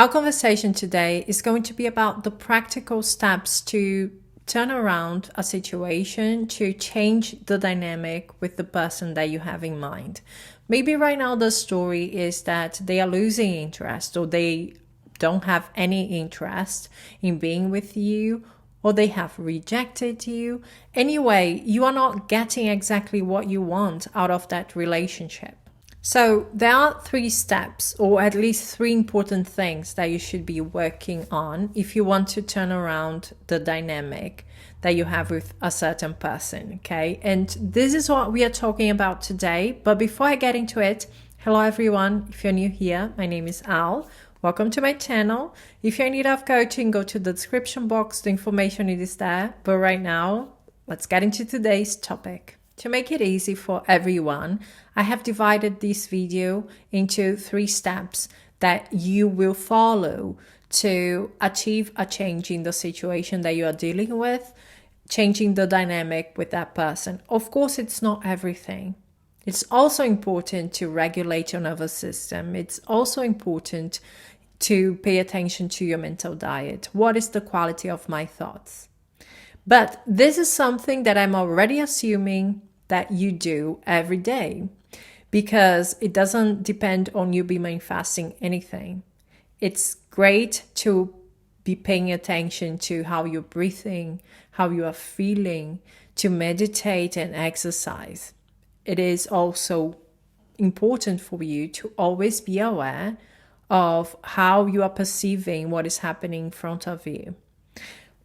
Our conversation today is going to be about the practical steps to turn around a situation, to change the dynamic with the person that you have in mind. Maybe right now the story is that they are losing interest, or they don't have any interest in being with you, or they have rejected you. Anyway, you are not getting exactly what you want out of that relationship. So there are 3 steps, or at least 3 important things that you should be working on if you want to turn around the dynamic that you have with a certain person, okay? And this is what we are talking about today. But before I get into it, hello everyone. If you're new here, my name is Al. Welcome to my channel. If you're in need of coaching, go to the description box. The information is there. But right now, let's get into today's topic. To make it easy for everyone, I have divided this video into 3 steps that you will follow to achieve a change in the situation that you are dealing with, changing the dynamic with that person. Of course, it's not everything. It's also important to regulate your nervous system. It's also important to pay attention to your mental diet. What is the quality of my thoughts? But this is something that I'm already assuming that you do every day, because it doesn't depend on you be manifesting anything. It's great to be paying attention to how you're breathing, how you are feeling, to meditate and exercise. It is also important for you to always be aware of how you are perceiving what is happening in front of you.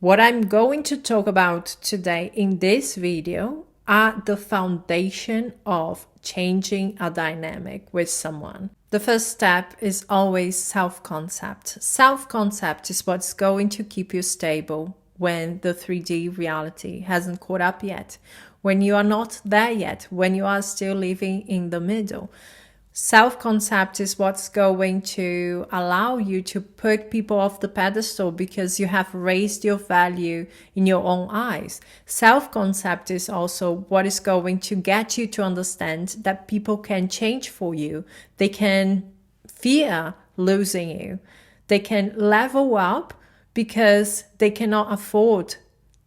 What I'm going to talk about today in this video are the foundation of changing a dynamic with someone. The first step is always self-concept. Self-concept is what's going to keep you stable when the 3D reality hasn't caught up yet, when you are not there yet, when you are still living in the middle. Self-concept is what's going to allow you to put people off the pedestal because you have raised your value in your own eyes. Self-concept is also what is going to get you to understand that people can change for you. They can fear losing you. They can level up because they cannot afford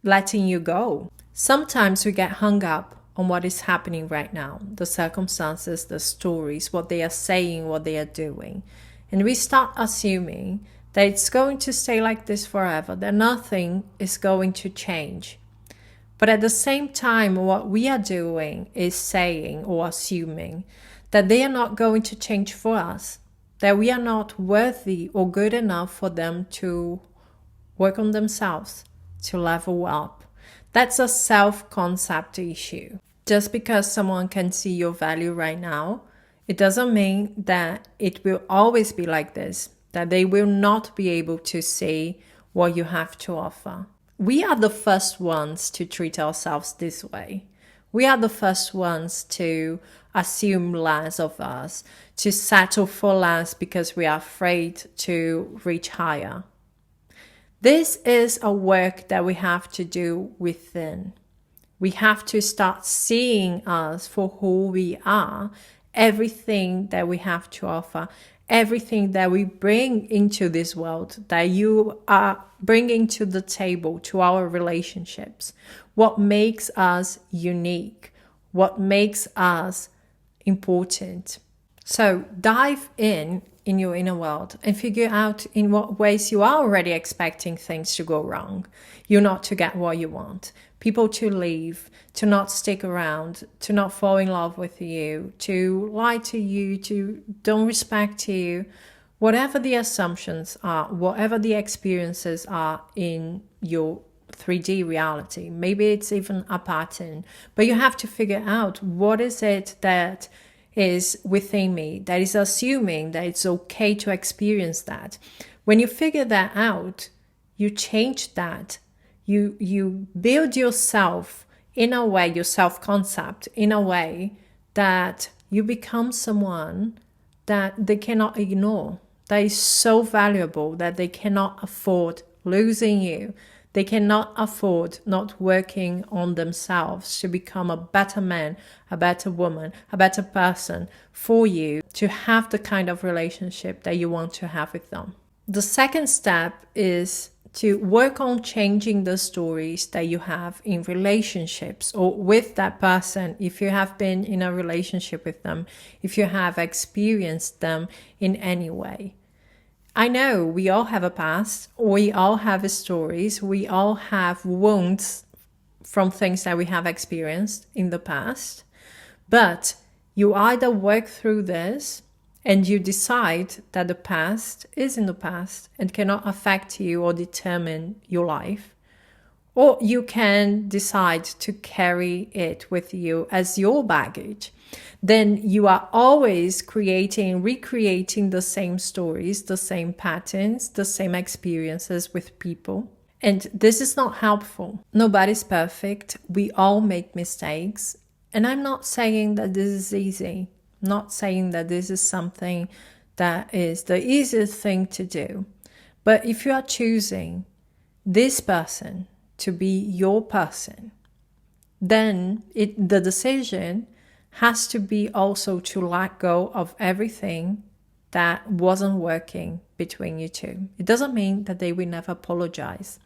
letting you go. Sometimes we get hung up on what is happening right now, the circumstances, the stories, what they are saying, what they are doing. And we start assuming that it's going to stay like this forever, that nothing is going to change. But at the same time, what we are doing is saying or assuming that they are not going to change for us, that we are not worthy or good enough for them to work on themselves, to level up. That's a self-concept issue. Just because someone can see your value right now, it doesn't mean that it will always be like this, that they will not be able to see what you have to offer. We are the first ones to treat ourselves this way. We are the first ones to assume less of us, to settle for less because we are afraid to reach higher. This is a work that we have to do within. We have to start seeing us for who we are, everything that we have to offer, everything that we bring into this world, that you are bringing to the table, to our relationships. What makes us unique, what makes us important. So dive in your inner world and figure out in what ways you are already expecting things to go wrong. You not to get what you want, people to leave, to not stick around, to not fall in love with you, to lie to you, to don't respect you. Whatever the assumptions are, whatever the experiences are in your 3D reality, maybe it's even a pattern, but you have to figure out what is it that is within me that is assuming that it's okay to experience that. When you figure that out, you change that. You build yourself in a way, your self-concept in a way that you become someone that they cannot ignore, that is so valuable that they cannot afford losing you. They cannot afford not working on themselves to become a better man, a better woman, a better person for you to have the kind of relationship that you want to have with them. The second step is to work on changing the stories that you have in relationships or with that person. If you have been in a relationship with them, if you have experienced them in any way. I know we all have a past, we all have stories, we all have wounds from things that we have experienced in the past. But you either work through this and you decide that the past is in the past and cannot affect you or determine your life, or you can decide to carry it with you as your baggage. Then you are always recreating the same stories, the same patterns, the same experiences with people. And this is not helpful. Nobody's perfect. We all make mistakes. And I'm not saying that this is easy. I'm not saying that this is something that is the easiest thing to do. But if you are choosing this person to be your person, then the decision has to be also to let go of everything that wasn't working between you two. It doesn't mean that they will never apologize.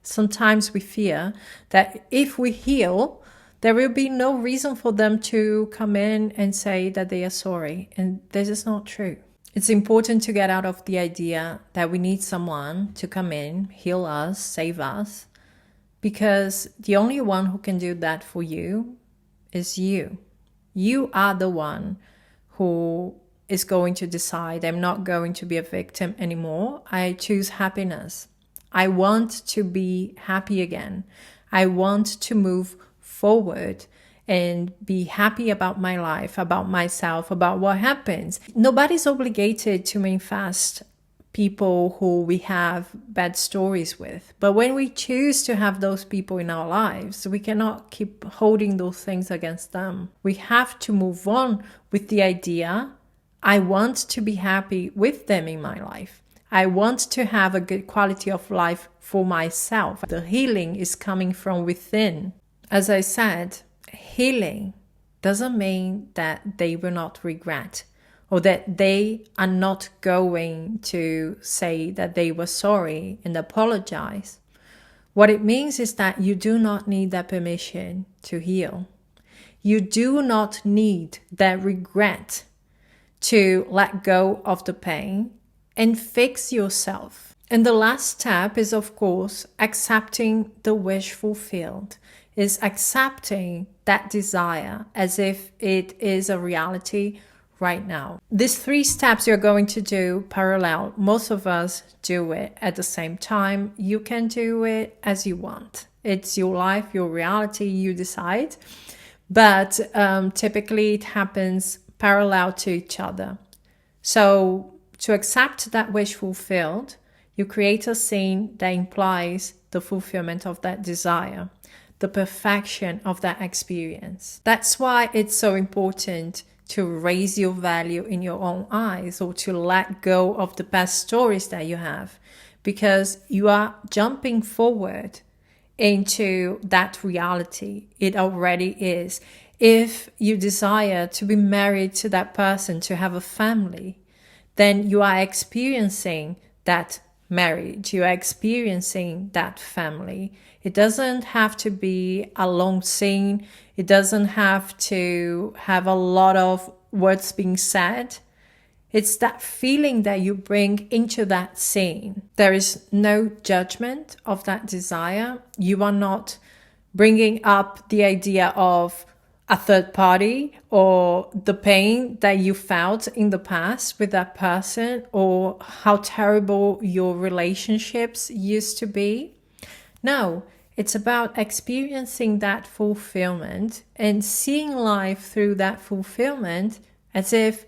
Sometimes we fear that if we heal, there will be no reason for them to come in and say that they are sorry. And this is not true. It's important to get out of the idea that we need someone to come in, heal us, save us, because the only one who can do that for you is you. You are the one who is going to decide, I'm not going to be a victim anymore. I choose happiness. I want to be happy again. I want to move forward and be happy about my life, about myself, about what happens. Nobody's obligated to manifest people who we have bad stories with. But when we choose to have those people in our lives, we cannot keep holding those things against them. We have to move on with the idea, I want to be happy with them in my life. I want to have a good quality of life for myself. The healing is coming from within. As I said, healing doesn't mean that they will not regret or that they are not going to say that they were sorry and apologize. What it means is that you do not need that permission to heal. You do not need that regret to let go of the pain and fix yourself. And the last step is, of course, accepting the wish fulfilled, is accepting that desire as if it is a reality right now. These 3 steps you're going to do parallel. Most of us do it at the same time. You can do it as you want. It's your life, your reality, you decide. But typically it happens parallel to each other. So to accept that wish fulfilled, you create a scene that implies the fulfillment of that desire, the perfection of that experience. That's why it's so important to raise your value in your own eyes, or to let go of the past stories that you have, because you are jumping forward into that reality. It already is. If you desire to be married to that person, to have a family, then you are experiencing that marriage, you are experiencing that family. It doesn't have to be a long scene. It doesn't have to have a lot of words being said. It's that feeling that you bring into that scene. There is no judgment of that desire. You are not bringing up the idea of a third party or the pain that you felt in the past with that person, or how terrible your relationships used to be. No, it's about experiencing that fulfillment and seeing life through that fulfillment as if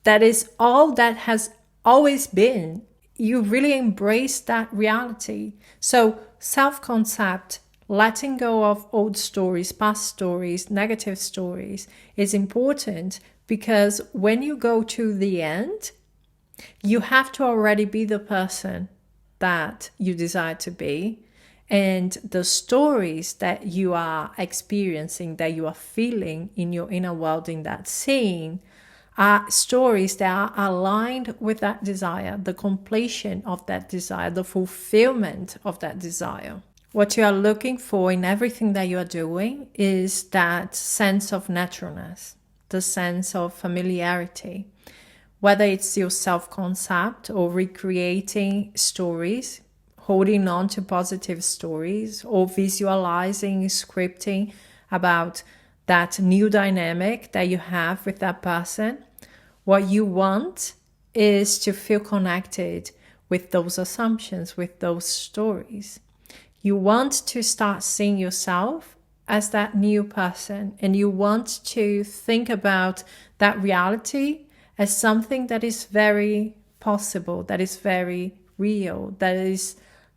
that is all that has always been. You really embrace that reality. So self-concept, letting go of old stories, past stories, negative stories is important, because when you go to the end, you have to already be the person that you desire to be. And the stories that you are experiencing, that you are feeling in your inner world in that scene, are stories that are aligned with that desire, the completion of that desire, the fulfillment of that desire. What you are looking for in everything that you are doing is that sense of naturalness, the sense of familiarity. Whether it's your self-concept or recreating stories, holding on to positive stories, or visualizing, scripting about that new dynamic that you have with that person, what you want is to feel connected with those assumptions, with those stories. You want to start seeing yourself as that new person, and you want to think about that reality as something that is very possible, that is very real, that is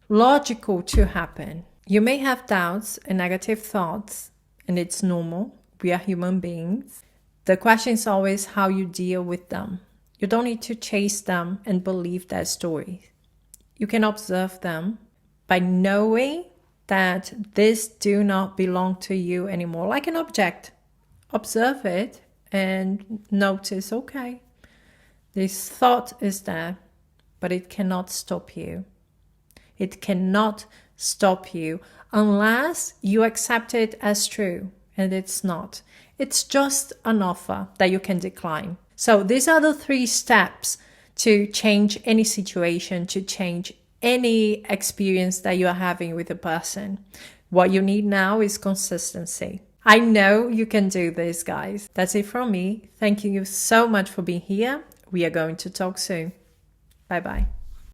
logical to happen. You may have doubts and negative thoughts, and it's normal. We are human beings. The question is always how you deal with them. You don't need to chase them and believe their stories. You can observe them by knowing that this do not belong to you anymore, like an object. Observe it and notice, okay, this thought is there, but it cannot stop you. It cannot stop you unless you accept it as true, and it's not. It's just an offer that you can decline. So these are the 3 steps to change any situation, to change any experience that you are having with a person. What you need now is consistency. I know you can do this, guys. That's it from me. Thank you so much for being here. We are going to talk soon. Bye-bye.